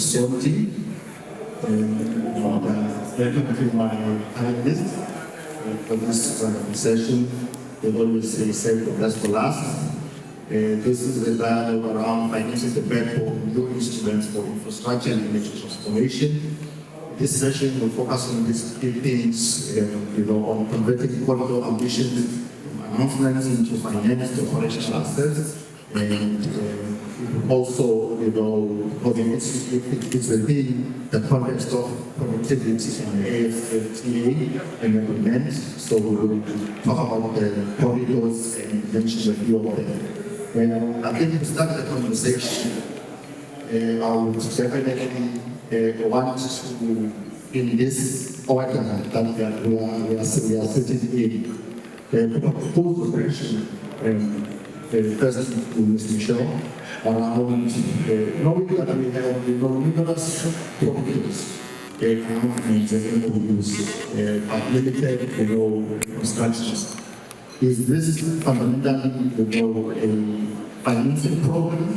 Consortium. Welcome to my panelists for this session. They always say save the best for last. This is a dialogue around financing the backbone new instruments for infrastructure and energy transformation. This session will focus on these three things, on converting corridor ambitions from announcements into finance to operational assets, and also, because it's within the context of connectivity and AFTA enablement. So we will talk about the corridors and mention a few of them. I think to start the conversation, I would definitely want to, in this order that we are sitting in, propose a question. First to Mr. Michel, around knowing that we have numerous problems and MOUs, but limited constructions. Is this fundamentally a financing problem,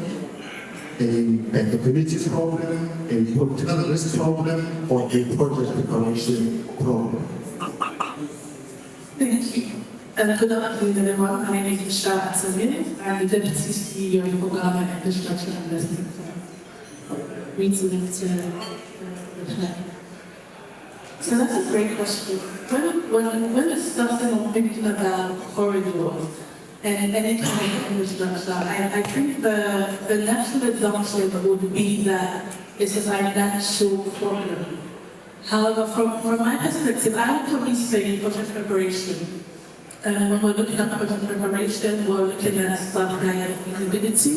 a bankability problem, a political risk problem, or a project preparation problem? Thank you. Good afternoon, everyone. My name is Atta-Mills. I'm the Deputy CEO for Ghana Infrastructure Investment Fund. So that's a great question. When we're starting on thinking about corridors and any kind of infrastructure, I think the natural assumption would be that it's a financial problem. However, from my perspective, I would probably say project preparation. When we're looking at project preparation, we're looking at supply feasibility.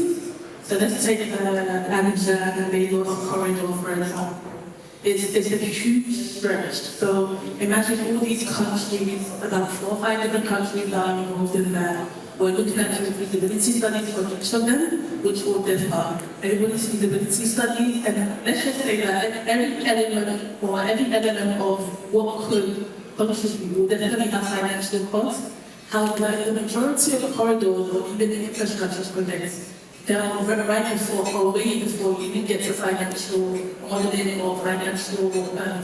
So let's take the Abidjan and Lagos corridor, for example. It's a huge stretch. So imagine all these countries, about 4 or 5 different countries are involved in that. We're looking at the feasibility studies for each of them, which will differ. Everybody's feasibility studies, and let's just say that every element of what could contribute will definitely have financial costs. However, the majority of the corridors or even the infrastructure projects, they're right before or way before you even get to financial modeling or financial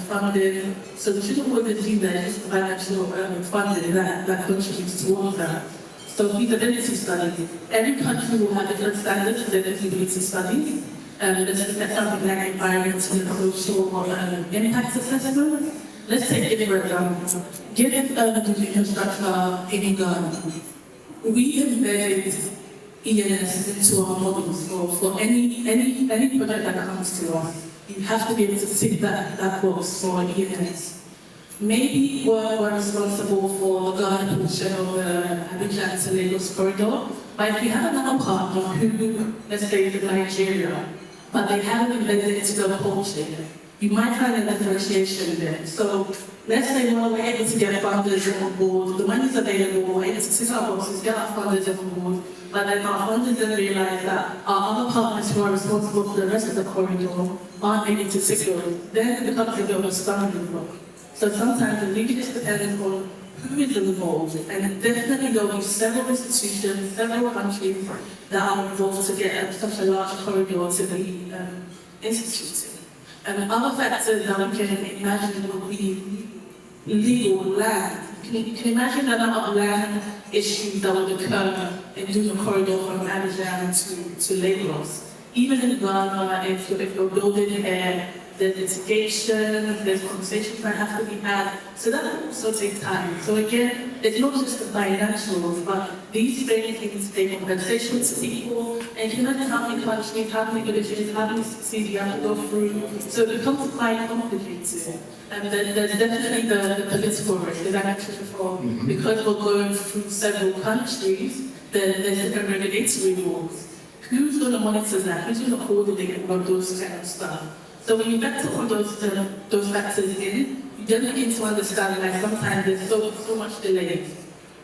funding. So we shouldn't want to do that just financial funding that contributes towards that. So feasibility studies, every country will have different standards for their feasibility studies. There's something like environmental and social impact assessment. Let's take it for example. Given the infrastructure in Ghana, we embedded ENS into our models for any project that comes to us. You have to be able to tick that box for ENS. Maybe we're responsible for the Ghana portion of the Abidjan to Lagos corridor, but if you have another partner who, let's say, is Nigeria, but they haven't embedded it into the whole chain, you might find a differentiation there. So let's say we're able to get funders on board, the money is available, we're able to tick our boxes, get our funders on board, but then our funders then realize that our other partners who are responsible for the rest of the corridor aren't able to tick those. Then it becomes a bit of a stumbling block. So sometimes the leadership depends on who is involved, and definitely there will be several institutions, several countries that are involved to get such a large corridor to be instituted. And other factors that we can imagine would be legal land. You can imagine the number of land issues that would occur in doing a corridor from Abidjan to Lagos. Even in Ghana, if you're building here, there's litigation, there's conversations that have to be had. So that will also take time. So again, it's not just the financials, but these things take compensation to people, and you know how many countries, how many villages, how many cities you have to go through. So it becomes quite complicated. And then there's definitely the political risk, there's actually reform. Because we're going through several countries, there's different regulatory rules. Who's going to monitor that? Who's going to coordinate about those kind of stuff? So when you factor all those factors in, you then begin to understand that sometimes there's so much delay.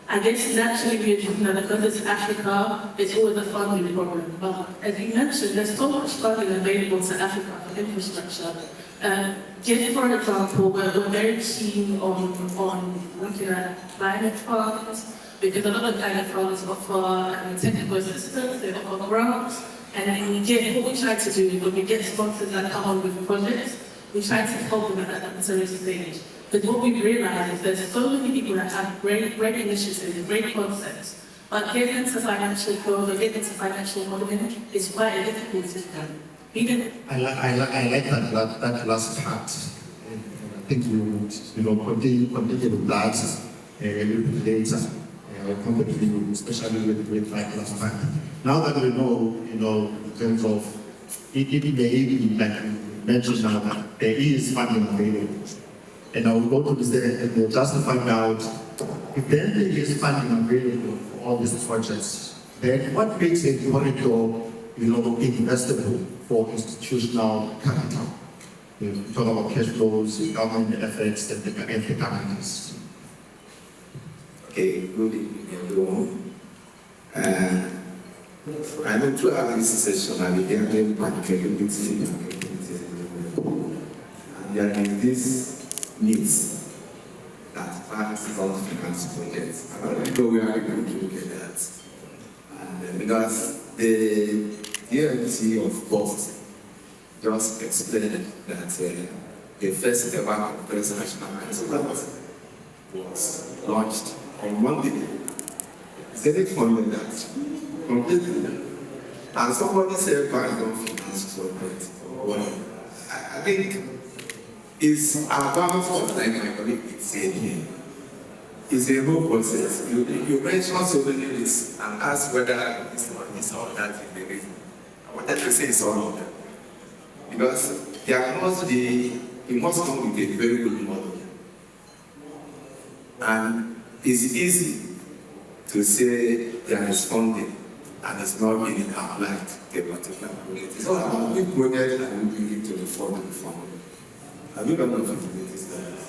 I guess naturally because it's Africa, it's always a funding problem. But as you mentioned, there's so much funding available to Africa for infrastructure. GIIF, for example, we're very keen on looking at climate funds, because a lot of climate funds offer technical assistance, they offer grants, And in GIIF, what we try to do is when we get sponsors that come on with projects, we try to help them at that necessary stage. But what we've realized is there's so many people that have great initiatives, great concepts, but getting into financial growth or getting into financial modeling is quite a difficult system. I like that last part. I think we would, continue with that a little bit later. Continue, especially with that last part. Now that we know, in terms of it may be like you mentioned now that there is funding available. And I will go to this just to find out if then there is funding available for all these projects, then what makes a corridor, investable for institutional capital? We talk about cash flows, government efforts, and the governance. Okay, good evening, everyone. I'm going to have this session and we have a bankability and there is this needs that parts of finance projects. I don't know where we are going to look at that. And because the DLT of cost just explained that the first ever compressed national council was launched on Monday. Zenith funded that completely. And somebody said, "Why don't finance projects?" Well, I think it's about what like my colleague said here. It's a whole process. You mentioned so many risks and ask whether this one is all that is the reason. I wanted to say it's all of them. Because there must be, it must come with a very good model. And it's easy to say there is funding and it's not being applied to a particular project. It's all about which project and we bring it to the fund. Have you done the feasibility studies?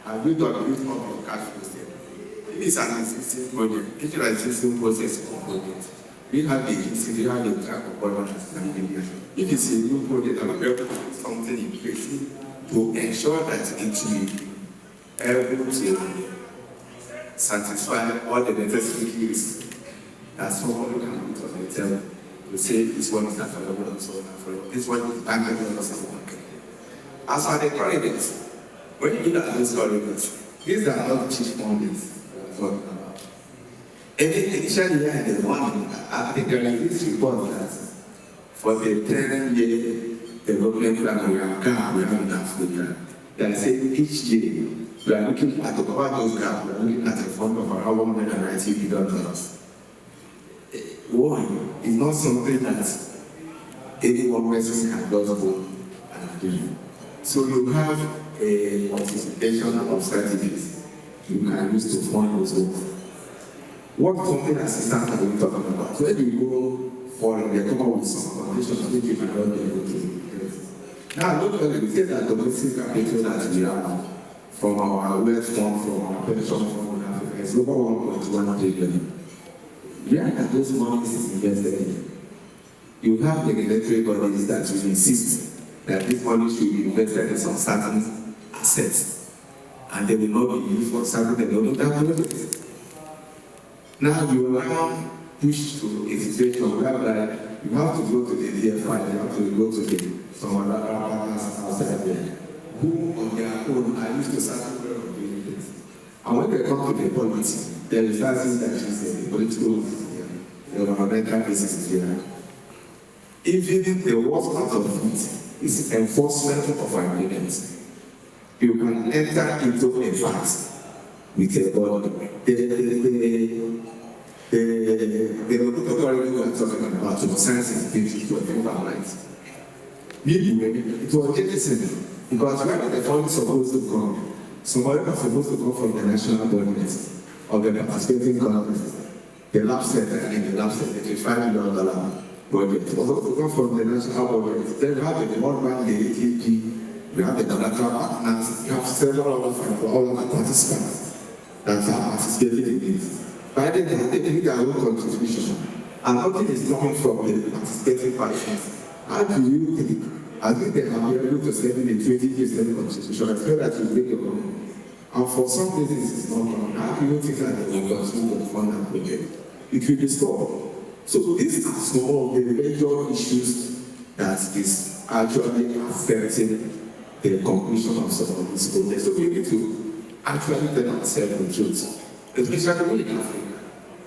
Have you done the of cash flow statement? If it's an existing project, if it's an existing process of project, we have the history, we have the track of governance and media. If it's a new project, I'm going to put something in place to ensure that it will be able to satisfy all the necessary risks that someone can put on the table to say this one is available and so on. This one is bankable and so on. As for the corridors, when you look at those corridors, these are not cheap fundings. Initially, in the morning, I think there is this report that for the 10-year development plan we have in Africa, that say each year we are looking at to cover those gaps, we are looking at a fund of around $190 billion. One is not something that any one person can just go and do. So you have a participation of strategies you can use to fund those goals. What funding assistance are we talking about? So when you go for they come up with some conditions, I think you can not be able to do it. Now, look at we say that domestic capital that we have from our wealth fund, from our pension fund in Africa is over 1.1 trillion. Where are those monies invested in? You have regulatory bodies that will insist that this money should be invested in some certain assets, and they will not be used for certain development. Now you are now pushed to a situation whereby you have to go to the DFI, you have to go to some other partners outside there, who on their own are used to certain way of doing things. And when they come to the policy, there is that thing that is the political, the governmental basis here. Even the worst part of it is enforcement of agreements. You can enter into a fight with a body. The authority we are talking about to science and beauty to human rights. It was jettison because where the fund is supposed to come, somebody was supposed to come from the national government of the participating governments. The lab center and the lab center, the $5 million project was supposed to come from the national government. Then we have the World Bank, the ATP, we have the bilateral partners, we have several of all of the participants that are participating in this. By then, they make their own contribution, and nothing is coming from the participating parties. How do you think? I think they have been able to send in a 20% contribution. I feel that you make your own. And for some reasons, it's not wrong. How do you think that they will continue to fund that project? It will be stopped. So these are some of the major issues that is actually affecting the conclusion of some of these projects. So we need to actually tell ourselves the truth, especially in Africa.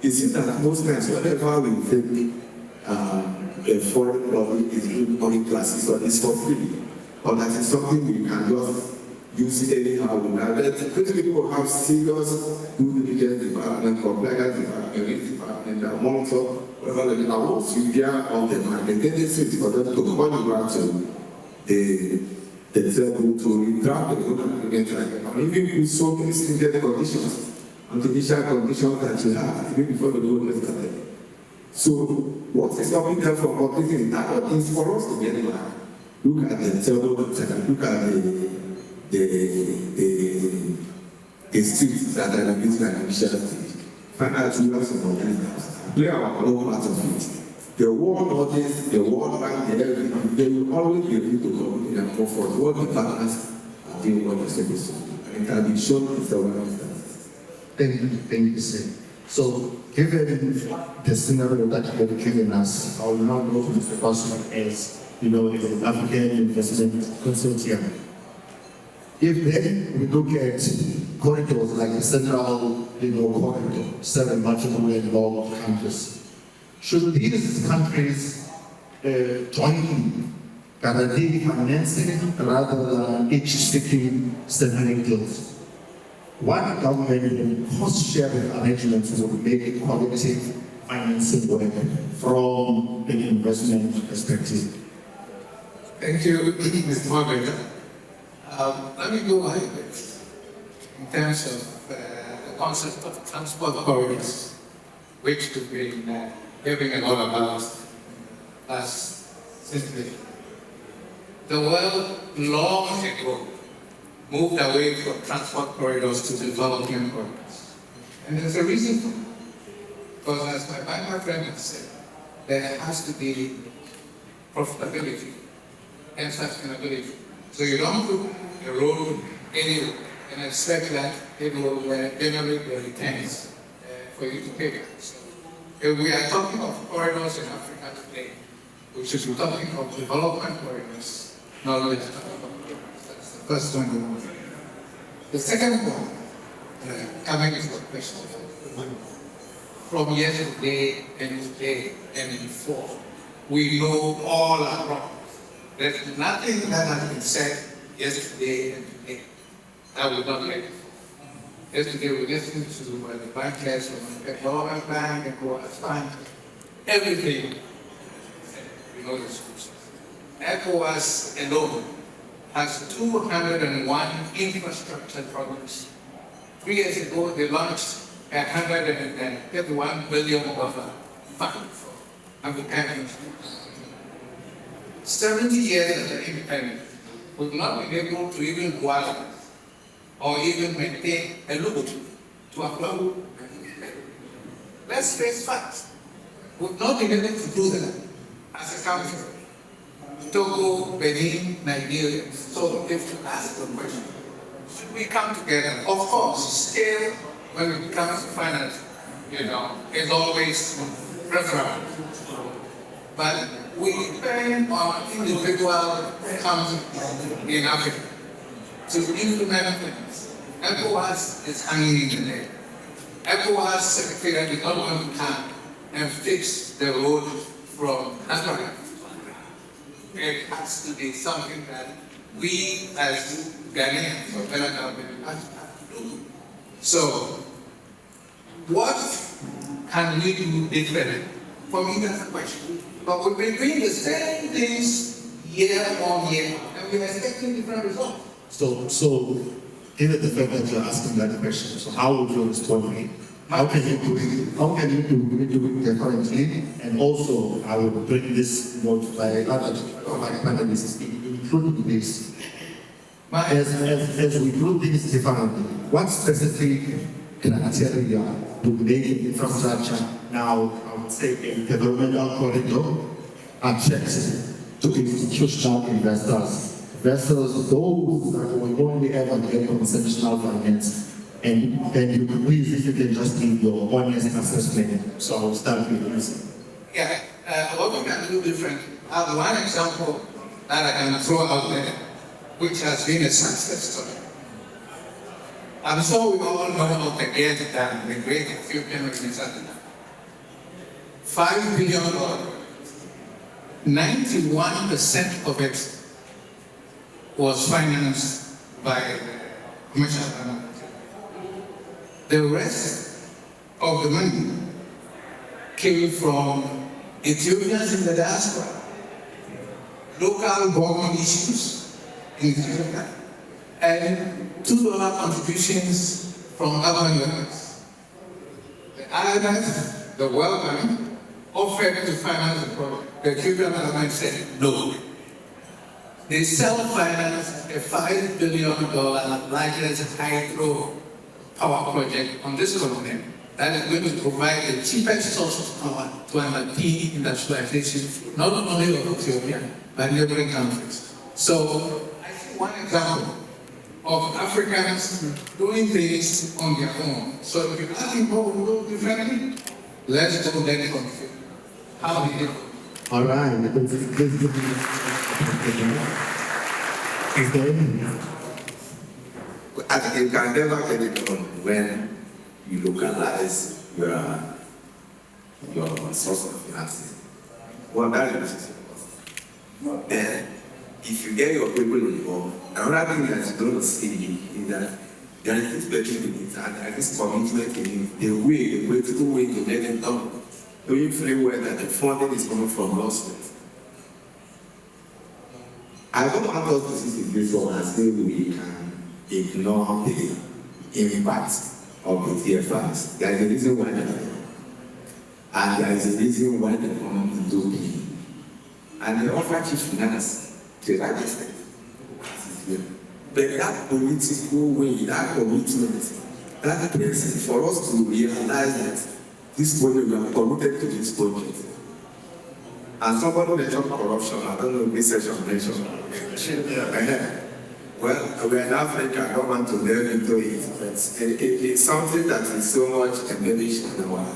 You see that most times whenever we think a foreign body is doing money classes or is for free, or that is something we can just use anyhow. These people have serious due diligence department, compliance department, risk department, that monitor whether they are once you hear of them and the tendency is for them to call you back to the table to redraft the good agreement and even with so many stringent conditions and initial conditions that you have even before the loan is started. So what is stopping them from completing that is for us to get back. Look at the table, look at the streets that are in the initial stage. Find out who has some organizations. Play our own part of it. The world audience, the world bank, they will always be able to come and go for what the partners are doing what they're supposed to do. And it can be shown if the one is done. Thank you, sir. So, given the scenario that you have given us, I will now go to Mr. Person as, the African Investment Consortium. If then we look at corridors like the central, corridor, serving multiple involved countries, should these countries join guarantee financing rather than each seeking separate deals? One government cost-sharing arrangements would make collective financing work from an investment perspective. Thank you, Mr. Moderator. Let me go ahead in terms of the concept of transport corridors, which we've been hearing a lot about since the world long ago moved away from transport corridors to development corridors. And there's a reason for it. Because as my friend has said, there has to be profitability and sustainability. So you don't put a road anywhere and expect that it will generate the returns for you to pay back. So if we are talking of corridors in Africa today, we should be talking of development corridors, not only talking about corridors. That's the first one. The second one, coming to the question, from yesterday and today and before, we know all our problems. There's nothing that has been said yesterday and today that will not make it. Yesterday we listened to the bankers from the Development Bank and World Bank. Everything, we know the solutions. ECOWAS alone has 201 infrastructure projects. 3 years ago they launched a $131 billion fund for African countries. 70 years after independence, we've not been able to even go out or even maintain a look to apply. Let's face facts. We've not been able to do that as a country. Togo, Benin, Nigeria. So if you ask the question, should we come together? Of course, scale when it comes to finance, is always preferable. But we depend on individual companies in Africa to implement things. ECOWAS is hanging in the air. ECOWAS secretariat is not going to come and fix the road from Africa. It has to be something that we as Ghanaians or better government have to do. So, what can we do differently? For me, that's the question. But we've been doing the same things year on year, and we're expecting different results. So, given the fact that you're asking that question, so how would you respond? How can you do it differently? And also, I will bring this note by other panelists, including this. As we do this differently, what specific criteria to make infrastructure now, I would say, a developmental corridor attractive to institutional investors versus those that will only ever get conventional finance? And then you please, if you can just give your honest assessment. So I will start with this. What we can do differently. I have one example that I can throw out there, which has been a success story. I'm sure we all know of the GIIF Dam, the Great Ethiopian Renaissance Dam. $5 billion. 91% of it was financed by commercial banks. The rest of the money came from Ethiopians in the diaspora, local government issues in Ethiopia, and $2 contributions from urban donors. The IMF, the World Bank, offered to finance the project. The Ethiopian government said no. They self-financed a $5 billion largest hydro power project on this continent that is going to provide the cheapest source of power to underpin industrialization, not only of Ethiopia, but neighboring countries. So, I think one example of Africans doing things on their own. So, if you're asking how we do differently, let's go there from here. How did it go? All right. Is there any? I think you can never get it done when you localize your source of financing. Well, that is important. And if you get your people involved, another thing that you don't see is that there is this between it and there is this commitment in it, the political way to let them down. Doing very well that the funding is coming from lawsuits. I don't want us to see this one and say we can ignore the impact of the TFRs. There is a reason why they are there. And there is a reason why they come into being. And they offer cheap finance to that extent. But that political way, that commitment, that place for us to realize that this project, we are committed to this project. And somebody mentioned corruption, I don't know if this session mentioned. Well, we are in Africa, I don't want to delve into it, but it's something that is so much embellished in our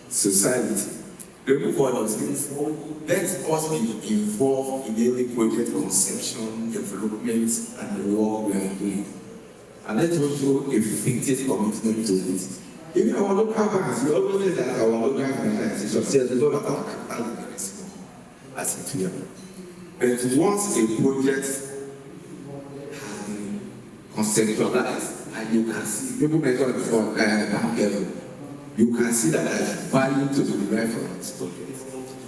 society. Remove all those things. Let us be involved in any project conception, development, and the work we are doing. And let us show a fictive commitment to it. Even our local banks, we always say that our local organizations, there's a lot of our capital investment as it were. But once a project has been conceptualized, and you can see, people mentioned before, Bankability, you can see that there is value to be derived from this project.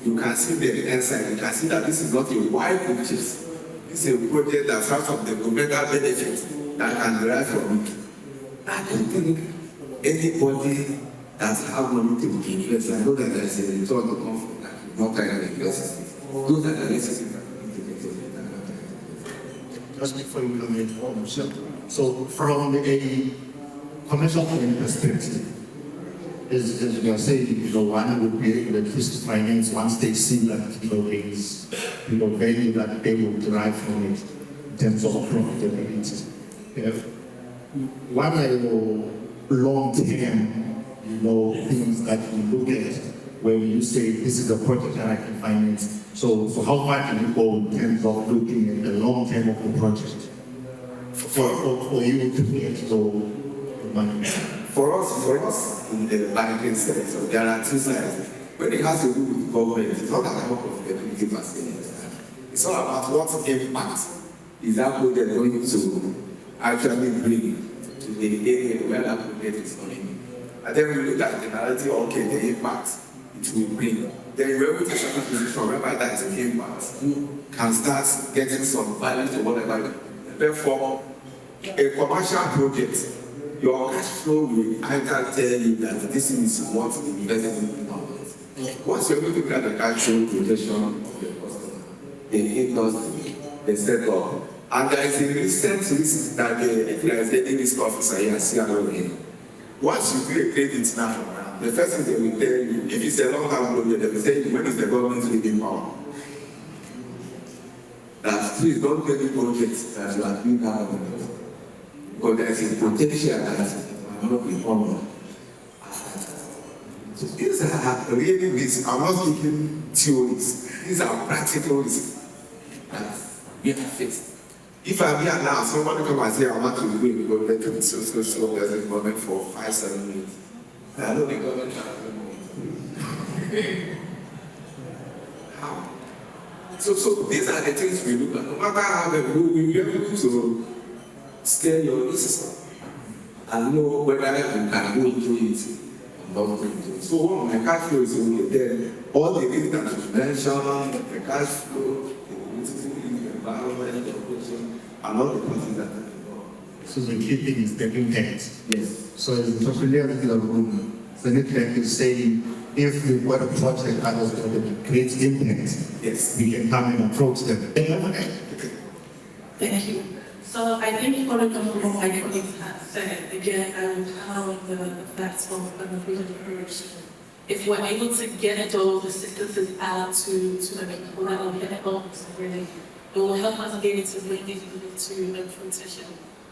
You can see the inside, you can see that this is not a wide purchase. It's a project that has some developmental benefits that can derive from it. I don't think anybody that have money to invest, I know that there is a return to come from that, not kind of investment. Those are the necessities that we need to get to. Just before we go into so from a commercial perspective, as you are saying, one would be able to finance once they see that there is value that they will derive from it in terms of profitability. What are your long-term, things that you look at when you say this is a project that I can finance? So how far can you go in terms of looking at the long term of the project for you to get the money? For us in the banking sector, there are two sides. When it has to do with government, it's not about profitability per se. It's all about what impact is that project going to actually bring to the area where that project is going. And then we look at the narrative, okay, the impact it will bring. Then we're able to start a position whereby that is the impact. You can start getting some value to whatever. Therefore, a commercial project, your cash flow will either tell you that this is what the investment is about. Once you're looking at the cash flow projection of your customer, the industry, the setup, and there is a recent risk that if there is any risk officer here, CRO, once you do a credit now, the first thing they will tell you, if it's a long-term project, they will say, when is the government leaving power? That please don't get the projects that you are doing now. Because there is a potential that will not be honored. So these are really risks. I'm not speaking theories. These are practical risks that we have faced. If I'm here now, somebody come and say, I want to win government to so there's a government for 5-7 minutes. I know the government how? So these are the things we look at. No matter how they do, we will be able to scale your risks and know whether you can go into it or not go into it. So one of my cash flow is okay. Then all the things that you mentioned, the cash flow, the environment, the operation, and all the things that are involved. So the key thing is the impact. Yes. So it's particularly in the room. Zenith is saying, if we want a project that has got a great impact, Yes. we can come and approach them. Thank you. So I think following up on what my colleagues have said, again, I would have the facts of the approach. If we're able to get those assistances out to the people that will get involved, really, it will help us be able to bring these people to implementation.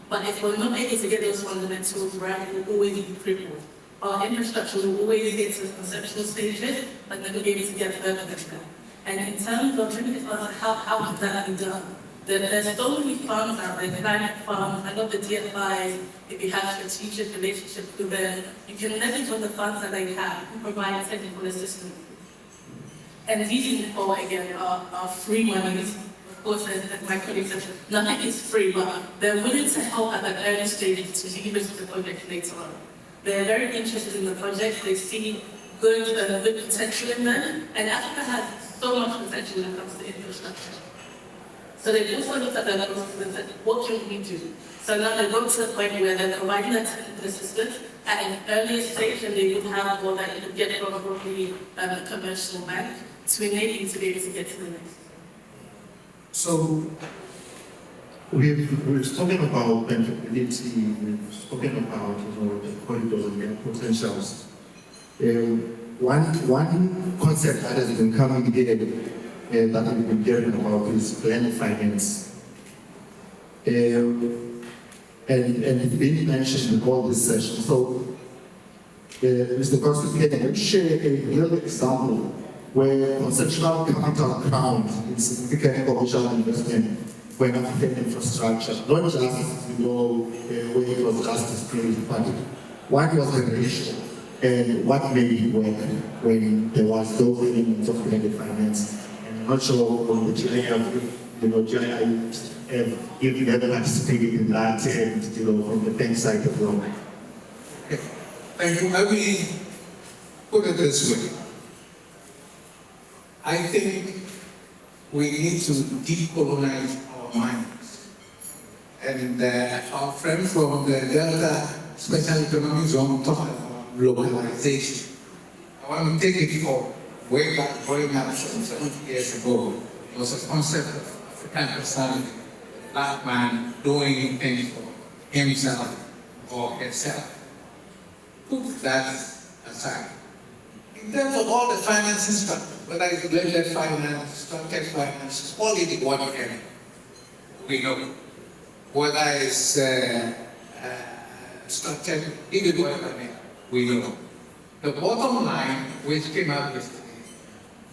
But if we're not able to get those fundamentals right, we'll always be crippled. Our infrastructure will always get to the conceptual stages, but never be able to get further than that. And in terms of trying how can that be done? There's so many farms out there, the climate farms, I know the GIIF, if you have strategic relationships with them, you can leverage on the funds that they have and provide technical assistance. And these, again, are free monies. Of course, as my colleague said, nothing is free, but they're willing to help at the early stages to lead us to the project later on. They're very interested in the project, they see good potential in them, and Africa has so much potential when it comes to infrastructure. So they also looked at their process and said, what can we do? So now they got to the point where they're providing that technical assistance at an earlier stage than they would have or that you could get from probably a commercial bank to enable you to be able to get to the next. So we've spoken about bankability, we've spoken about the corridors and their potentials. One concept that has been coming here that we've been hearing about is blended finance. And it's been mentioned in all this session. So, Mr. Consortium, can you share a real example where conceptual capital crowned in significant commercial investment for an African infrastructure, not just, where it was just displayed, but what was the ratio and what made it work when there was those elements of blended finance? And I'm not sure on the GIIF, if you ever participated in that and, from the bank side as well. Thank you. Let me put it this way. I think we need to decolonize our minds. And our friend from the Delta Special Economic Zone talked about globalization. I want to take it for way back, growing up 70 years ago. It was a concept of African personality, a black man doing things for himself or herself. Put that aside. In terms of all the financing stuff, whether it's blended finance, structured finance, all in one area, we know. Whether it's structured individual finance, we know. The bottom line, which came out yesterday,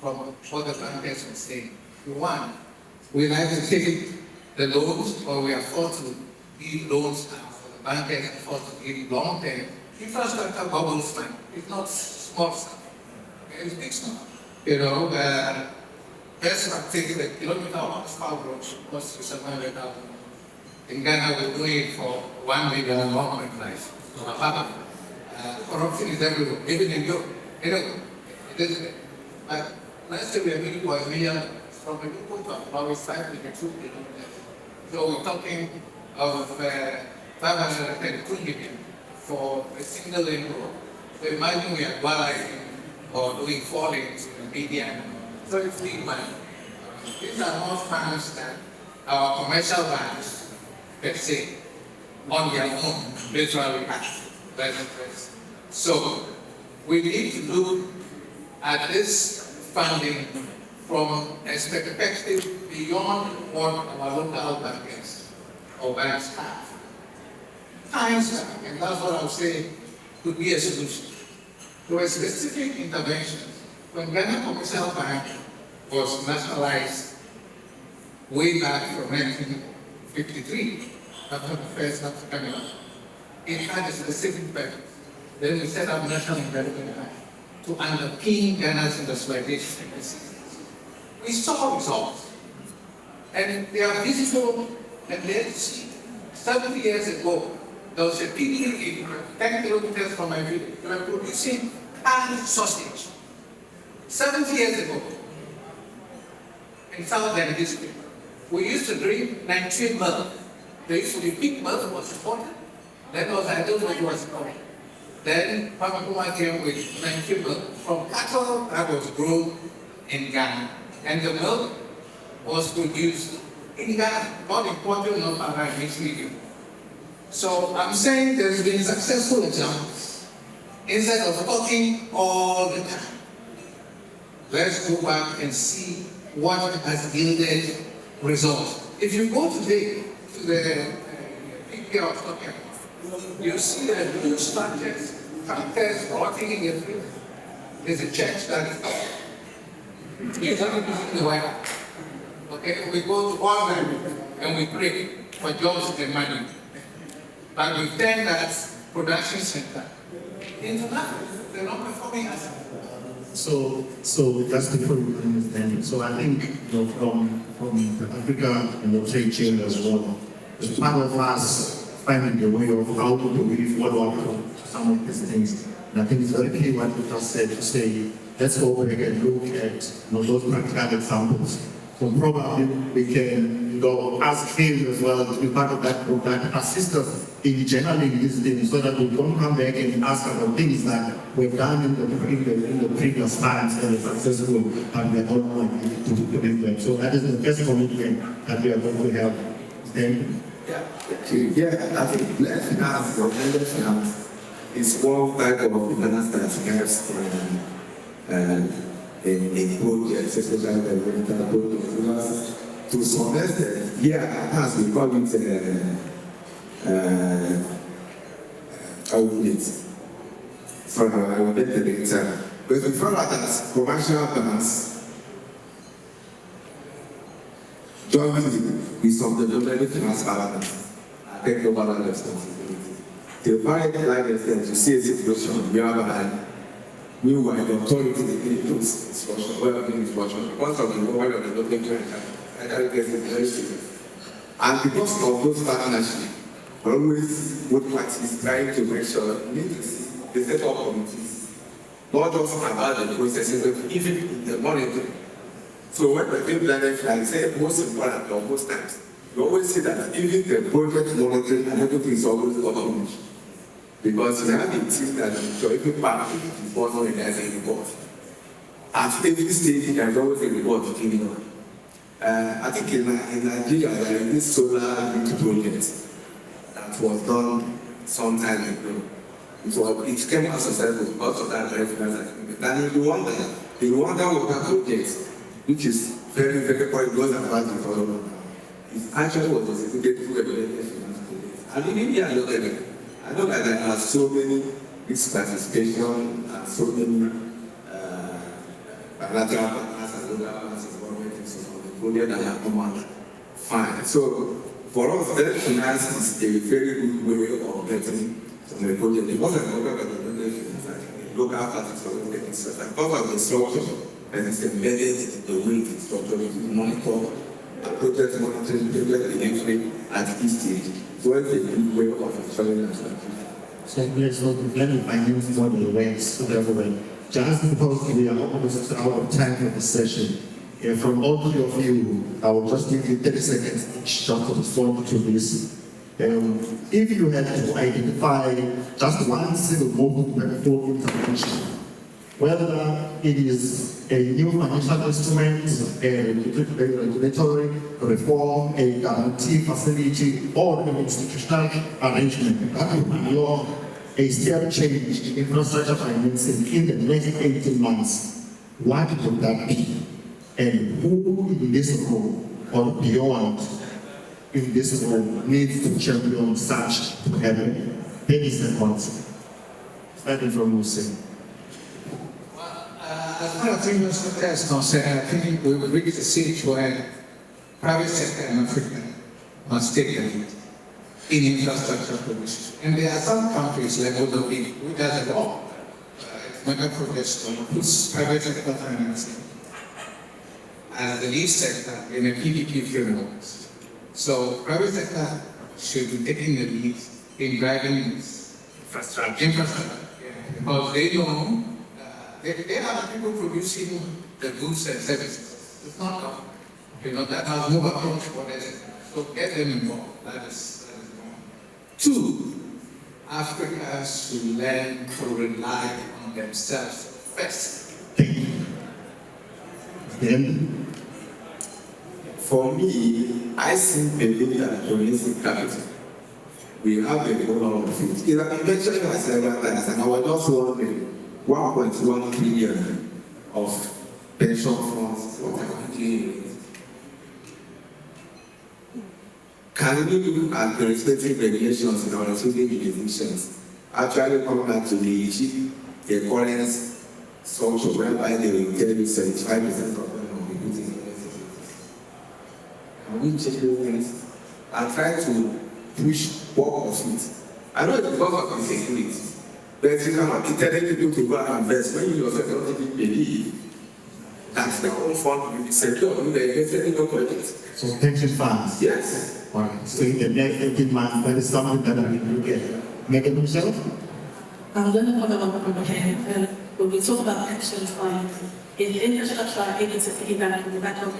from what the bankers were saying, one, we like to take the loans, or we are forced to give loans now, for the bankers are forced to give long-term infrastructure bubbles money. It's not small stuff. It's big stuff. Best practice, the kilometer of asphalt roads costs you 700,000. In Ghana, we're doing it for 1 million and 1.5. Corruption is everywhere, even in Europe. Anyway, it is there. But last year we are doing 1 million from a new to about 5 million, 2 million. So we're talking of 532 million for a single lane road. So imagine we are balancing or doing 4 lanes in the median. So it's big money. These are more funds than our commercial banks, let's say, on their own, literally have. So we need to look at this funding from a perspective beyond what our local bankers or banks have. Times, and that's what I'm saying, could be a solution. There were specific interventions. When Ghana Commercial Bank was nationalized way back from 1953, after the first African War, it had a specific purpose. Then we set up National Development Bank to underpin Ghana's industrialization. We saw results, and they are visible and there to see. 70 years ago, there was a PDA 10 kilometers from my village. They were producing canned sausage. 70 years ago, in Southern District, we used to drink 19 milk. There used to be pig milk was imported. Then was I don't know what was called. Then Papa came with 19 milk from cattle that was grown in Ghana. And the milk was produced in Ghana, not imported, not by misleading. So I'm saying there's been successful examples. Instead of talking all the time, let's go back and see what has yielded results. If you go today to the picture I was talking about, you see the blue structures, tractors rotting in the field. There's a church that is not in the White House. Okay, we go to all them and we pray for jobs and money. But we turn that production center into nothing. They're not performing as So that's the point you understand. So I think from the Africa trade chain as well, it's part of us finding a way of how to really follow up on some of these things. And I think it's very key what you just said to say, let's go back and look at those practical examples. So probably we can ask him as well to be part of that group that assist us in generating these things so that we don't come back and ask about things that we've done in the previous times and are successful and we are not going to do them. So that is the first commitment that we are going to have. Then, Yeah, I think blended finance or blended finance is one type of finance that helps in projects, especially environmental projects. Because to some extent, yeah, as we call it, I will get the data. But we found out that commercial banks jointly with some development finance partners take over that responsibility. To find like extent to see a situation whereby meanwhile the authority includes instruction, well-being instruction, because of the role of the development and that gets very serious. And because of those partnerships, always both parties trying to make sure they set up committees, not just about the processing, but even in the monitoring. So when we think that, like I say, most important or most times, you always see that even the project monitoring and everything is always automated. Because you have a team that for every part is also there's a report. At every stage, there's always a report giving on. I think in Nigeria, there is this solar project that was done some time ago. It came as successful because of that reference agreement. And the Rwanda water project, which is very, very quite close and fast in Colorado, it actually was executed through a regulated finance project. And in India, I know that there are so many risk classification and so many bilateral partners and local partners involved in some of the projects that have come out fine. So for us, that finance is a very good way of getting some of the project. It wasn't local partners are getting stuff. And part of the structure and it's embedded in the way the structure is monitor and project monitoring, project delivery at each stage. So it's a good way of ensuring that. so let's look at blended finance model ways to develop. Just because we are almost out of time for the session, from all three of you, I will just give you 30 seconds each just to respond to this. If you had to identify just one single movement for intervention, whether it is a new financial instrument, a regulatory reform, a guarantee facility, or an institutional arrangement, that would be a step change in infrastructure financing in the next 18 months, what would that be? And who in this room or beyond in this room needs to champion such to happen? 30 seconds. Starting from Hussein. far as infrastructure is concerned, I think we've reached a stage where private sector in Africa must take the lead in infrastructure provision. And there are some countries like Mozambique, which does a lot. Mega projects puts private sector financing as the lead sector in a PPP framework. So private sector should be taking the lead in driving this infrastructure. Because they know they are the people producing the goods and services. It's not government. You know, that has no approach for it. So get them involved. That is one. Two, Africa has to learn to rely on themselves first. Thank you. Then, For me, I simply that domestic capital. We have a whole lot of it. You mentioned it several times, and I was just wondering 1.1 trillion of pension funds for the country. Can we look at the respective regulations in our respective jurisdictions? Actually, come back to the current structure whereby they will tell you 75% of them will be using universities. Can we check those things and try to push work of it? I know it's because of insecurity, but you cannot tell people to go and invest when you yourself don't even believe that the whole fund will be secure in the investing in your project. so pension funds. Yes. All right. So in the next 18 months, that is something that we will get. Make it yourself? I'm going to follow up on here. When we talk about pension funds, if infrastructure are able to piggyback on the back of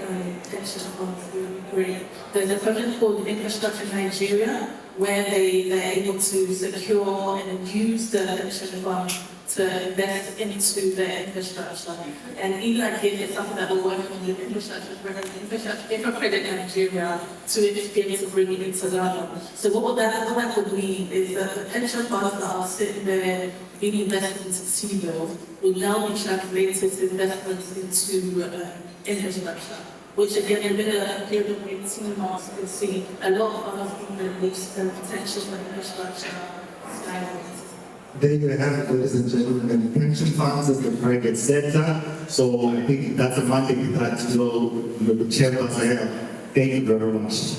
pension funds, great. There's a project called Infrastructure Nigeria, where they're able to secure and use the pension fund to invest into the infrastructure. And GIIF is something that we're working on with infrastructure credit Nigeria to be able to bring it into Ghana. So what that would mean is that the pension funds that are sitting there being invested into T-bills will now be translated to investments into infrastructure, which again, within a period of 18 months, we'll see a lot of funds being released and potential for infrastructure skyrockets. There you have it, ladies and gentlemen, pension funds is the private sector. So I think that's a mandate that the chambers have. Thank you very much.